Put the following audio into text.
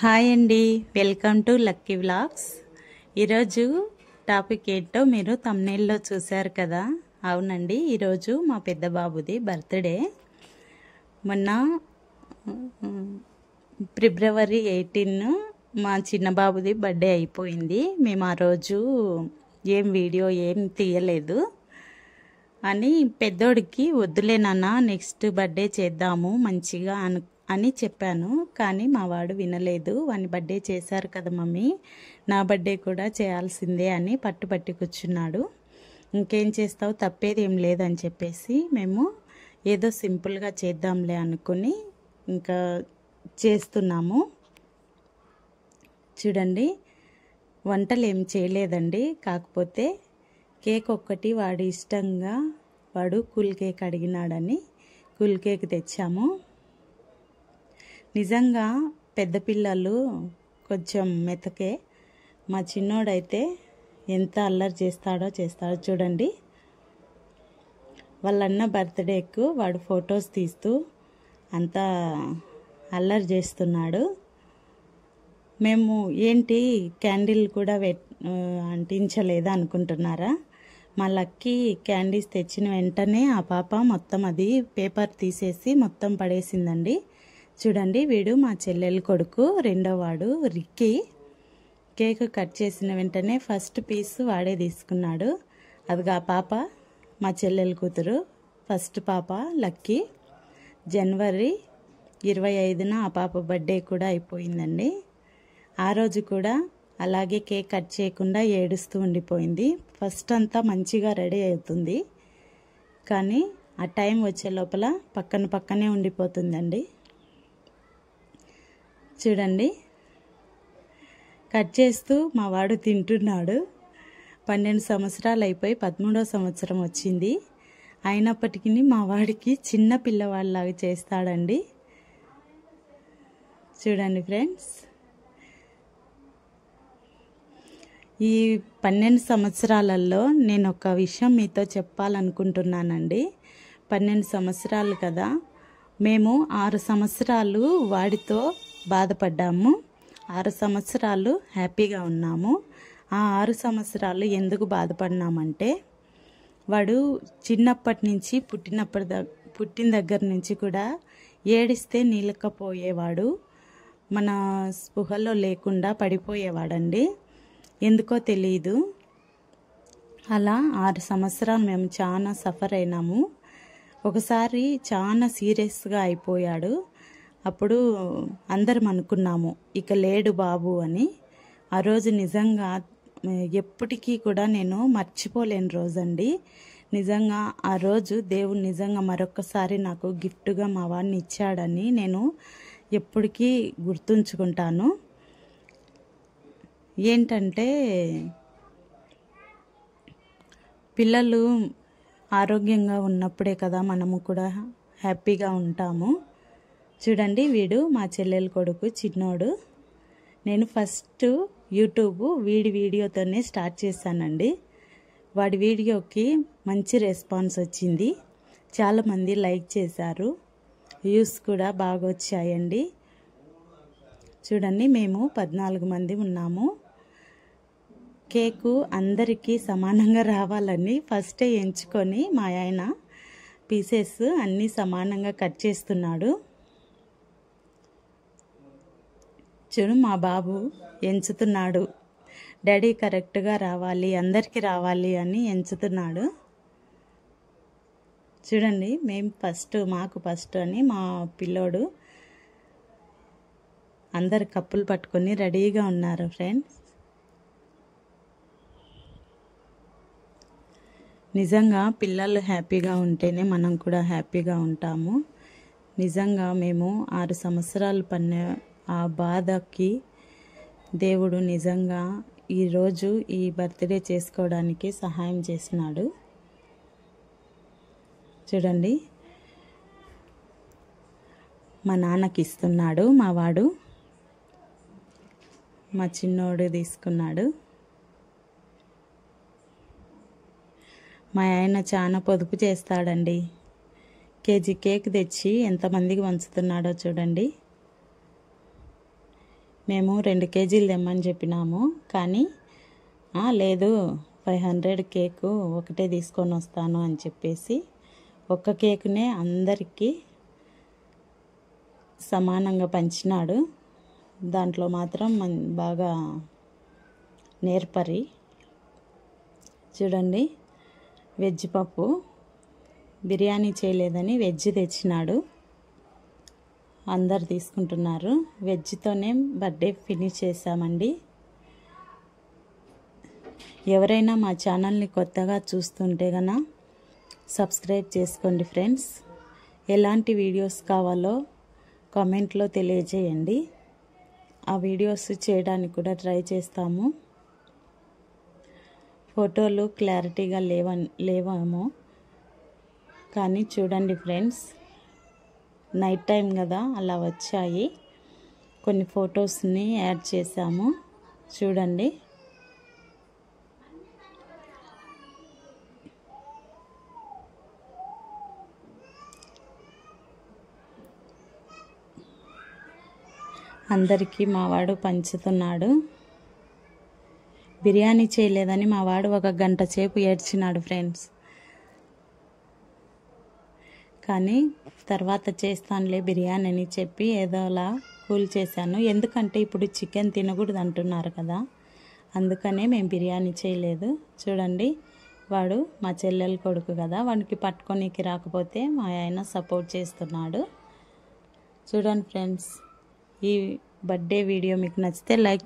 Hi అండి, welcome to lucky vlogs. ఈరోజు topic ఏంటో మీరు థంబ్నెయిల్లో చూశారు కదా. అవునండి, ఈరోజు మా పెద్ద బాబుది బర్త్డే. మొన్న ఫిబ్రవరి 18 మా చిన్న బాబుది బర్త్డే అయిపోయింది. మేము ఆ రోజు వీడియో ఏం తీయలేదు అని పెద్దోడికి వద్దులే నాన్న నెక్స్ట్ బర్త్డే చేద్దాము మంచిగా అని చెప్పాను. కానీ మా వాడు వినలేదు. వాని బర్త్డే చేశారు కదా మమ్మీ, నా బర్త్డే కూడా చేయాల్సిందే అని పట్టుబట్టి కూర్చున్నాడు. ఇంకేం చేస్తావు, తప్పేది ఏం లేదని చెప్పేసి మేము ఏదో సింపుల్గా చేద్దాంలే అనుకుని ఇంకా చేస్తున్నాము. చూడండి, వంటలు ఏం చేయలేదండి. కాకపోతే కేక్ ఒక్కటి వాడు ఇష్టంగా వాడు కూల్ కేక్ అడిగినాడని కూల్ కేక్ తెచ్చాము. నిజంగా పెద్ద పిల్లలు కొంచెం మెతకే. మా చిన్నోడైతే ఎంత అల్లరి చేస్తాడో చూడండి. వాళ్ళన్న బర్త్డేకు వాడు ఫొటోస్ తీస్తూ అంతా అల్లరి చేస్తున్నాడు. మేము ఏంటి క్యాండిల్ కూడా అంటించలేదా అనుకుంటున్నారా? మా లక్కీ క్యాండీస్ తెచ్చిన వెంటనే ఆ పాప మొత్తం అది పేపర్ తీసేసి మొత్తం పడేసిందండి. చూడండి, వీడు మా చెల్లెలు కొడుకు, రెండో వాడు రిక్కీ. కేక్ కట్ చేసిన వెంటనే ఫస్ట్ పీస్ వాడే తీసుకున్నాడు. అదిగా ఆ పాప మా చెల్లెలు కూతురు, ఫస్ట్ పాప లక్కీ. జనవరి 25న ఆ పాప బర్త్డే కూడా అయిపోయిందండి. ఆ రోజు కూడా అలాగే కేక్ కట్ చేయకుండా ఏడుస్తూ ఉండిపోయింది. ఫస్ట్ అంతా మంచిగా రెడీ అవుతుంది, కానీ ఆ టైం వచ్చే లోపల పక్కనే ఉండిపోతుందండి. చూడండి, కట్ చేస్తూ మా వాడు తింటున్నాడు. 12 సంవత్సరాలు అయిపోయి 13వ సంవత్సరం వచ్చింది. అయినప్పటికీ మా వాడికి చిన్న పిల్లవాడిలాగా చేస్తాడండి. చూడండి ఫ్రెండ్స్, ఈ 12 సంవత్సరాలలో నేను ఒక విషయం మీతో చెప్పాలనుకుంటున్నానండి. 12 సంవత్సరాలు కదా, మేము 6 సంవత్సరాలు వాడితో బాధపడ్డాము, 6 సంవత్సరాలు హ్యాపీగా ఉన్నాము. ఆ 6 సంవత్సరాలు ఎందుకు బాధపడినామంటే, వాడు చిన్నప్పటి నుంచి పుట్టిన దగ్గర నుంచి కూడా ఏడిస్తే నిలకపోయేవాడు, మన స్పృహలో లేకుండా పడిపోయేవాడండి. ఎందుకో తెలియదు. అలా 6 సంవత్సరాలు మేము చాలా సఫర్ అయినాము. ఒకసారి చాలా సీరియస్గా అయిపోయాడు. అప్పుడు అందరం అనుకున్నాము ఇక లేడు బాబు అని. ఆ రోజు నిజంగా ఎప్పటికీ కూడా నేను మర్చిపోలేని రోజండి. నిజంగా ఆ రోజు దేవుడు నిజంగా మరొకసారి నాకు గిఫ్ట్గా మా వాడిని ఇచ్చాడని నేను ఎప్పటికీ గుర్తుంచుకుంటాను. ఏంటంటే, పిల్లలు ఆరోగ్యంగా ఉన్నప్పుడే కదా మనము కూడా హ్యాపీగా ఉంటాము. చూడండి, వీడు మా చెల్లెలు కొడుకు చిన్నోడు. నేను ఫస్ట్ యూట్యూబ్ వీడియోతోనే స్టార్ట్ చేశానండి. వాడి వీడియోకి మంచి రెస్పాన్స్ వచ్చింది. చాలామంది లైక్ చేశారు, వ్యూస్ కూడా బాగా వచ్చాయండి. చూడండి, మేము 14 మంది ఉన్నాము. కేకు అందరికీ సమానంగా రావాలని ఫస్టే ఎంచుకొని మా ఆయన పీసెస్ అన్నీ సమానంగా కట్ చేస్తున్నాడు. చూడు, మా బాబు ఎంచుతున్నాడు. డాడీ కరెక్ట్గా రావాలి, అందరికీ రావాలి అని ఎంచుతున్నాడు. చూడండి, మేము మాకు ఫస్ట్ అని మా పిల్లోడు అందరు కప్పులు పట్టుకొని రెడీగా ఉన్నారు ఫ్రెండ్స్. నిజంగా పిల్లలు హ్యాపీగా ఉంటేనే మనం కూడా హ్యాపీగా ఉంటాము. నిజంగా మేము 6 సంవత్సరాలు పడిన ఆ బాధకి దేవుడు నిజంగా ఈరోజు ఈ బర్త్డే చేసుకోవడానికి సహాయం చేసినాడు. చూడండి, మా నాన్నకి ఇస్తున్నాడు మా వాడు. మా చిన్నోడు తీసుకున్నాడు. మా ఆయన చాలా పొదుపు చేస్తాడండి. కేజీ కేక్ తెచ్చి ఎంతమందికి పంచుతున్నాడో చూడండి. మేము 2 కేజీలు తెమ్మని చెప్పినాము, కానీ లేదు 500 కేకు ఒకటే తీసుకొని వస్తాను అని చెప్పేసి ఒక్క కేకునే అందరికీ సమానంగా పంచినాడు. దాంట్లో మాత్రం బాగా నేర్పరి. చూడండి, వెజ్ పప్పు, బిర్యానీ చేయలేదని వెజ్ తెచ్చినాడు. అందరు తీసుకుంటున్నారు. వెజ్తోనే బర్త్డే ఫినిష్ చేసామండి. ఎవరైనా మా ఛానల్ని కొత్తగా చూస్తుంటే గన సబ్స్క్రైబ్ చేసుకోండి ఫ్రెండ్స్. ఎలాంటి వీడియోస్ కావాలో కామెంట్లో తెలియజేయండి. ఆ వీడియోస్ చేయడానికి కూడా ట్రై చేస్తాము. ఫోటోలు క్లారిటీగా లేవేమో, కానీ చూడండి ఫ్రెండ్స్, నైట్ టైం కదా అలా వచ్చాయి. కొన్ని ఫొటోస్ని యాడ్ చేసాము, చూడండి. అందరికీ మావాడు పంచుతున్నాడు. బిర్యానీ చేయలేదని మావాడు 1 గంట సేపు ఏడ్చినాడు ఫ్రెండ్స్. కానీ తర్వాత చేస్తానులే బిర్యానీ అని చెప్పి ఏదోలా కూల్ చేశాను. ఎందుకంటే ఇప్పుడు చికెన్ తినకూడదు అంటున్నారు కదా, అందుకనే మేము బిర్యానీ చేయలేదు. చూడండి, వాడు మా చెల్లెల కొడుకు కదా, వాడికి పట్టుకోనికి రాకపోతే మా ఆయన సపోర్ట్ చేస్తున్నాడు. చూడండి ఫ్రెండ్స్, ఈ బర్త్డే వీడియో మీకు నచ్చితే లైక్